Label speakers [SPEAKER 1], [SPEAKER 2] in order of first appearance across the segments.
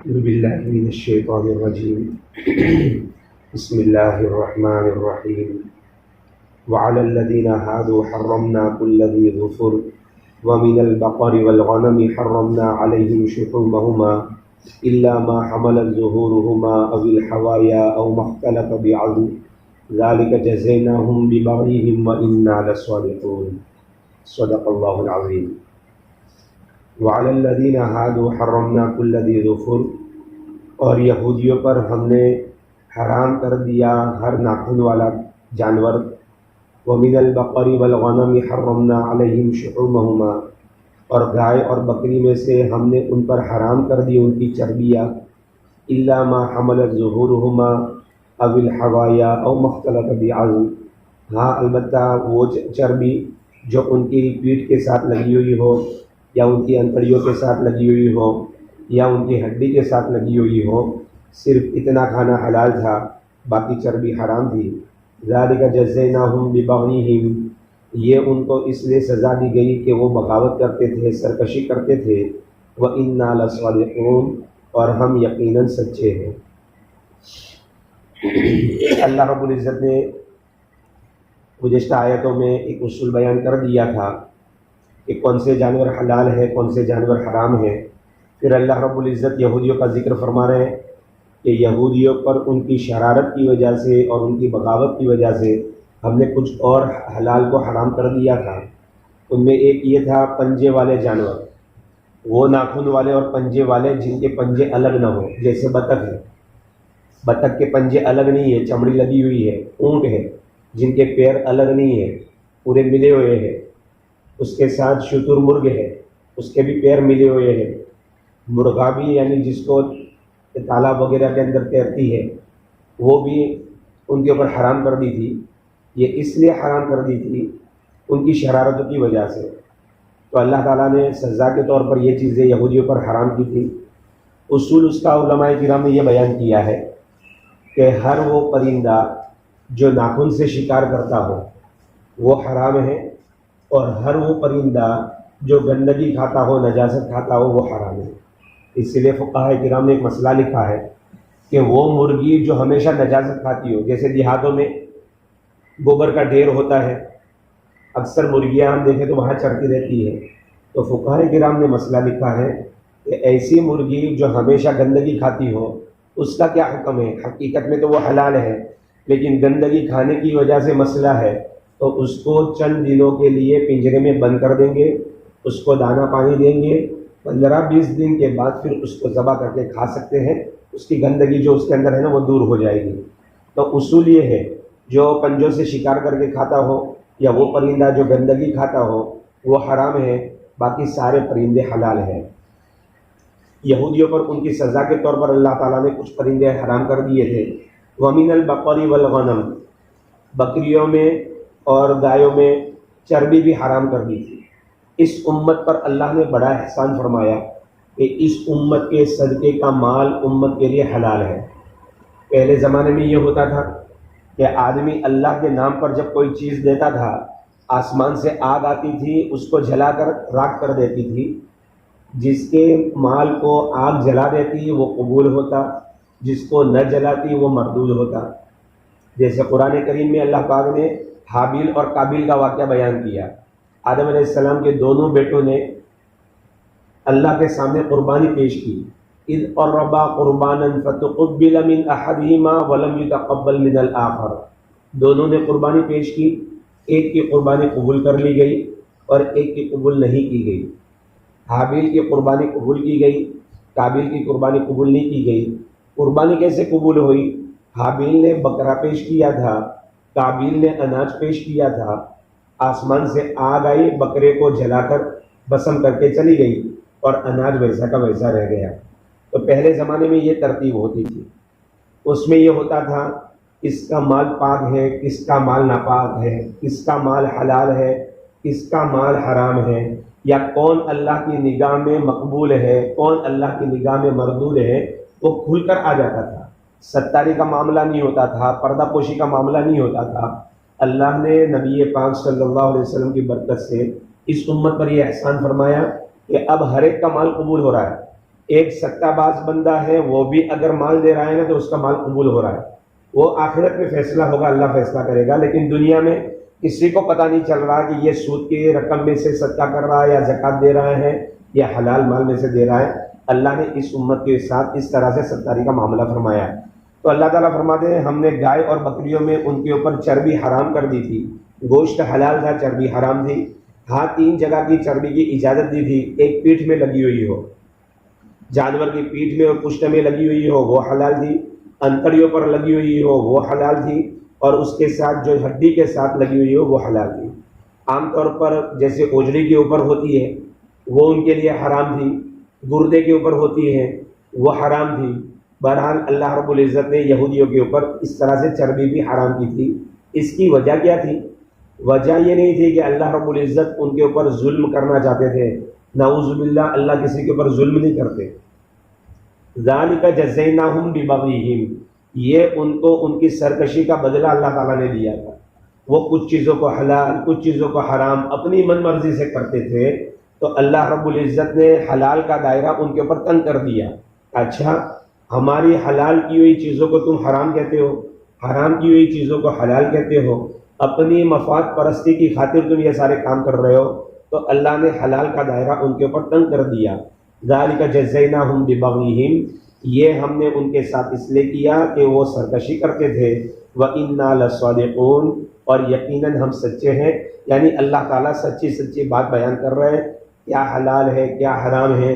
[SPEAKER 1] أعوذ بالله من الشيطان الرجيم بسم الله الرحمن الرحيم وعلى الذين هادوا حرمنا كل ذي ظفر ومن البقر والغنم حرمنا عليهم شحومهما إلا ما حملت ظهورهما أو الحوايا أو ما اختلط بعظم ذلك جزيناهم ببغيهم وإنا لصادقون صدق الله العظيم وعلى الذين هادوا حرمنا كل ذي ظفر، اور یہودیوں پر ہم نے حرام کر دیا ہر ناخن والا جانور. ومن البقر والغنم حرمنا عليهم شحومهما، اور گائے اور بکری میں سے ہم نے ان پر حرام کر دی ان کی چربیاں. الا ما حملت ظهورهما او الحوايا او ما اختلط بعظم، ہاں البتہ وہ چربی جو ان کی پیٹھ کے ساتھ لگی ہوئی ہو، یا ان کی انکڑیوں کے ساتھ لگی ہوئی ہو، یا ان کی ہڈی کے ساتھ لگی ہوئی ہو، صرف اتنا کھانا حلال تھا، باقی چربی حرام تھی. ذالک جزیناہم ببغیہم، یہ ان کو اس لیے سزا دی گئی کہ وہ بغاوت کرتے تھے، سرکشی کرتے تھے. وَإِنَّا لَصَادِقُونَ، اور ہم یقیناً سچے ہیں. اللہ رب العزت نے گزشتہ آیتوں میں ایک اصول بیان کر دیا تھا کہ کون سے جانور حلال ہیں، کون سے جانور حرام ہیں. پھر اللہ رب العزت یہودیوں کا ذکر فرما رہے ہیں کہ یہودیوں پر ان کی شرارت کی وجہ سے اور ان کی بغاوت کی وجہ سے ہم نے کچھ اور حلال کو حرام کر دیا تھا. ان میں ایک یہ تھا پنجے والے جانور، وہ ناخن والے اور پنجے والے جن کے پنجے الگ نہ ہوں، جیسے بطخ ہے. بطخ کے پنجے الگ نہیں ہے، چمڑی لگی ہوئی ہے. اونٹ ہے جن کے پیر الگ نہیں ہے، پورے ملے ہوئے ہیں. اس کے ساتھ شتر مرغ ہے، اس کے بھی پیر ملے ہوئے ہیں. مرغا بھی یعنی جس کو تالاب وغیرہ کے اندر تیرتی ہے، وہ بھی ان کے اوپر حرام کر دی تھی. یہ اس لیے حرام کر دی تھی ان کی شرارتوں کی وجہ سے. تو اللہ تعالیٰ نے سزا کے طور پر یہ چیزیں یہودیوں پر حرام کی تھی. اصول اس کا علماء کرام نے یہ بیان کیا ہے کہ ہر وہ پرندہ جو ناخن سے شکار کرتا ہو وہ حرام ہے، اور ہر وہ پرندہ جو گندگی کھاتا ہو، نجاست کھاتا ہو، وہ حرام ہے. اس لیے فقہاء کرام نے ایک مسئلہ لکھا ہے کہ وہ مرغی جو ہمیشہ نجاست کھاتی ہو، جیسے دیہاتوں میں گوبر کا ڈھیر ہوتا ہے، اکثر مرغیاں ہم دیکھیں تو وہاں چرتی رہتی ہے. تو فقہاء کرام نے مسئلہ لکھا ہے کہ ایسی مرغی جو ہمیشہ گندگی کھاتی ہو اس کا کیا حکم ہے. حقیقت میں تو وہ حلال ہے، لیکن گندگی کھانے کی وجہ سے مسئلہ ہے، تو اس کو چند دنوں کے لیے پنجرے میں بند کر دیں گے، اس کو دانہ پانی دیں گے. 15-20 دن کے بعد پھر اس کو ذبح کر کے کھا سکتے ہیں. اس کی گندگی جو اس کے اندر ہے نا وہ دور ہو جائے گی. تو اصول یہ ہے جو پنجوں سے شکار کر کے کھاتا ہو یا وہ پرندہ جو گندگی کھاتا ہو وہ حرام ہے، باقی سارے پرندے حلال ہیں. یہودیوں پر ان کی سزا کے طور پر اللہ تعالیٰ نے کچھ پرندے حرام کر دیے تھے. وَمِنَ الْبَقَرِ وَالْغَنَمِ، بکریوں میں اور گایوں میں چربی بھی حرام کر دی تھی. اس امت پر اللہ نے بڑا احسان فرمایا کہ اس امت کے صدقے کا مال امت کے لیے حلال ہے. پہلے زمانے میں یہ ہوتا تھا کہ آدمی اللہ کے نام پر جب کوئی چیز دیتا تھا، آسمان سے آگ آتی تھی، اس کو جلا کر راکھ کر دیتی تھی. جس کے مال کو آگ جلا دیتی وہ قبول ہوتا، جس کو نہ جلاتی وہ مردود ہوتا. جیسے قرآن کریم میں اللہ پاک نے حابیل اور قابیل کا واقعہ بیان کیا. آدم علیہ السلام کے دونوں بیٹوں نے اللہ کے سامنے قربانی پیش کی. اذ قربا قربانا فتقبل من احدهما ولم يتقبل من الاخر، دونوں نے قربانی پیش کی، ایک کی قربانی قبول کر لی گئی اور ایک کی قبول نہیں کی گئی. حابیل کی قربانی قبول کی گئی، قابیل کی قربانی قبول نہیں کی گئی. قربانی کیسے قبول ہوئی؟ حابیل نے بکرا پیش کیا تھا، قابیل نے اناج پیش کیا تھا. آسمان سے آگ آئی، بکرے کو جلا کر بسم کر کے چلی گئی اور اناج ویسا کا ویسا رہ گیا. تو پہلے زمانے میں یہ ترتیب ہوتی تھی. اس میں یہ ہوتا تھا کس کا مال پاک ہے، کس کا مال ناپاک ہے، کس کا مال حلال ہے، کس کا مال حرام ہے، یا کون اللہ کی نگاہ میں مقبول ہے، کون اللہ کی نگاہ میں مردود ہے، وہ کھل کر آ جاتا تھا. ستاری کا معاملہ نہیں ہوتا تھا، پردہ پوشی کا معاملہ نہیں ہوتا تھا. اللہ نے نبی پاک صلی اللہ علیہ وسلم کی برکت سے اس امت پر یہ احسان فرمایا کہ اب ہر ایک کا مال قبول ہو رہا ہے. ایک سکہ باز بندہ ہے وہ بھی اگر مال دے رہا ہے نا تو اس کا مال قبول ہو رہا ہے، وہ آخرت میں فیصلہ ہوگا، اللہ فیصلہ کرے گا، لیکن دنیا میں کسی کو پتہ نہیں چل رہا کہ یہ سود کی رقم میں سے صدقہ کر رہا ہے یا زکوٰۃ دے رہا ہے یا حلال مال میں سے دے رہا ہے۔ اللہ نے اس امت کے ساتھ اس طرح سے ستاری کا معاملہ فرمایا ہے۔ تو اللہ تعالیٰ فرماتے ہیں ہم نے گائے اور بکریوں میں ان کے اوپر چربی حرام کر دی تھی، گوشت حلال تھا، چربی حرام تھی۔ ہاں 3 جگہ کی چربی کی اجازت دی تھی، ایک پیٹھ میں لگی ہوئی ہو، جانور کی پیٹھ میں اور پشت میں لگی ہوئی ہو وہ حلال تھی، انتڑیوں پر لگی ہوئی ہو وہ حلال تھی، اور اس کے ساتھ جو ہڈی کے ساتھ لگی ہوئی ہو وہ حلال تھی۔ عام طور پر جیسے اوجڑی کے اوپر ہوتی ہے وہ ان کے لیے حرام تھی، گردے کے اوپر ہوتی ہے وہ حرام تھی۔ بہرحال اللہ رب العزت نے یہودیوں کے اوپر اس طرح سے چربی بھی حرام کی تھی۔ اس کی وجہ کیا تھی؟ وجہ یہ نہیں تھی کہ اللہ رب العزت ان کے اوپر ظلم کرنا چاہتے تھے، نعوذ باللہ، اللہ کسی کے اوپر ظلم نہیں کرتے۔ ذالک جزیناہم ببغیہم، یہ ان کو ان کی سرکشی کا بدلہ اللہ تعالیٰ نے دیا تھا۔ وہ کچھ چیزوں کو حلال کچھ چیزوں کو حرام اپنی من مرضی سے کرتے تھے، تو اللہ رب العزت نے حلال کا دائرہ ان کے اوپر تنگ کر دیا۔ اچھا، ہماری حلال کی ہوئی چیزوں کو تم حرام کہتے ہو، حرام کی ہوئی چیزوں کو حلال کہتے ہو، اپنی مفاد پرستی کی خاطر تم یہ سارے کام کر رہے ہو، تو اللہ نے حلال کا دائرہ ان کے اوپر تنگ کر دیا۔ ذالک جزیناہم ببغیہم، یہ ہم نے ان کے ساتھ اس لیے کیا کہ وہ سرکشی کرتے تھے۔ وَإِنَّا لَصَادِقُونَ، اور یقیناً ہم سچے ہیں، یعنی اللہ تعالیٰ سچی بات بیان کر رہے ہیں، کیا حلال ہے کیا حرام ہے،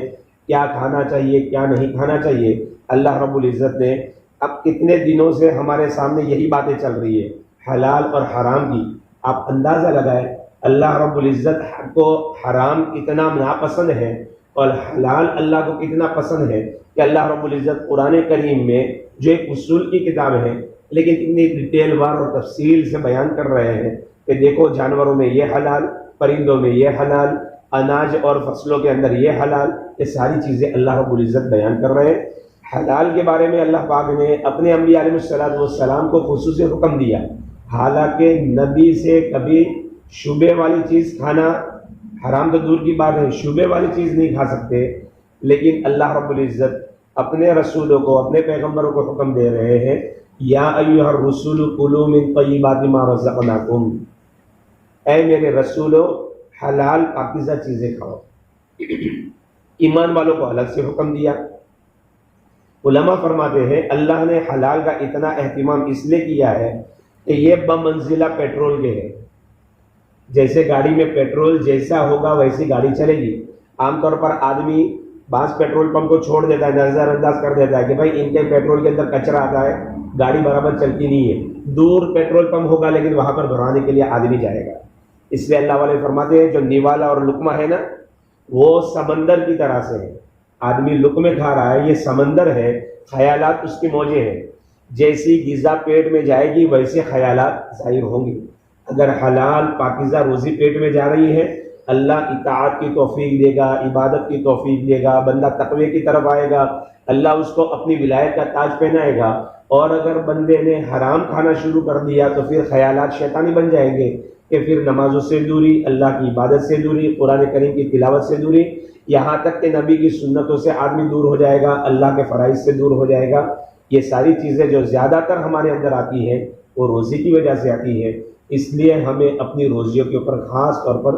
[SPEAKER 1] کیا کھانا چاہیے کیا نہیں کھانا چاہیے۔ اللہ رب العزت نے اب کتنے دنوں سے ہمارے سامنے یہی باتیں چل رہی ہے حلال اور حرام کی۔ آپ اندازہ لگائیں اللہ رب العزت کو حرام کتنا ناپسند ہے اور حلال اللہ کو کتنا پسند ہے، کہ اللہ رب العزت قرآن کریم میں جو ایک اصول کی کتاب ہے لیکن اتنی ڈیٹیل وار اور تفصیل سے بیان کر رہے ہیں کہ دیکھو جانوروں میں یہ حلال، پرندوں میں یہ حلال، اناج اور فصلوں کے اندر یہ حلال، یہ ساری چیزیں اللہ رب العزت بیان کر رہے ہیں۔ حلال کے بارے میں اللہ پاک نے اپنے انبیاء علیہ السلام کو خصوصی حکم دیا، حالانکہ نبی سے کبھی شبے والی چیز کھانا، حرام تو دور کی بات ہے، شبے والی چیز نہیں کھا سکتے، لیکن اللہ رب العزت اپنے رسولوں کو اپنے پیغمبروں کو حکم دے رہے ہیں، یا ایھا الرسول کلوا من طیبات ما رزقناکم، اے میرے رسولو حلال پاکیزہ چیزیں کھاؤ۔ ایمان والوں کو الگ سے حکم دیا۔ علماء فرماتے ہیں اللہ نے حلال کا اتنا اہتمام اس لیے کیا ہے کہ یہ بمنزلہ پیٹرول کے ہے، جیسے گاڑی میں پیٹرول جیسا ہوگا ویسی گاڑی چلے گی۔ عام طور پر آدمی بعض پیٹرول پمپ کو چھوڑ دیتا ہے، نظر انداز کر دیتا ہے کہ بھائی ان کے پیٹرول کے اندر کچرا آتا ہے، گاڑی برابر چلتی نہیں ہے۔ دور پیٹرول پمپ ہوگا لیکن وہاں پر بھروانے کے لیے آدمی جائے گا۔ اس لیے اللہ والے فرماتے ہیں جو نیوالا اور لقمہ ہے نا وہ سمندر کی طرح سے ہے، آدمی لقمے کھا رہا ہے، یہ سمندر ہے، خیالات اس کی موجیں ہیں، جیسی غذا پیٹ میں جائے گی ویسے خیالات ظاہر ہوں گے۔ اگر حلال پاکیزہ روزی پیٹ میں جا رہی ہے اللہ اطاعت کی توفیق دے گا، عبادت کی توفیق دے گا، بندہ تقوی کی طرف آئے گا، اللہ اس کو اپنی ولایت کا تاج پہنائے گا۔ اور اگر بندے نے حرام کھانا شروع کر دیا تو پھر خیالات شیطانی بن جائیں گے کہ پھر نمازوں سے دوری، اللہ کی عبادت سے دوری، قرآن کریم کی تلاوت سے دوری، یہاں تک کہ نبی کی سنتوں سے آدمی دور ہو جائے گا، اللہ کے فرائض سے دور ہو جائے گا۔ یہ ساری چیزیں جو زیادہ تر ہمارے اندر آتی ہیں وہ روزی کی وجہ سے آتی ہے، اس لیے ہمیں اپنی روزیوں کے اوپر خاص طور پر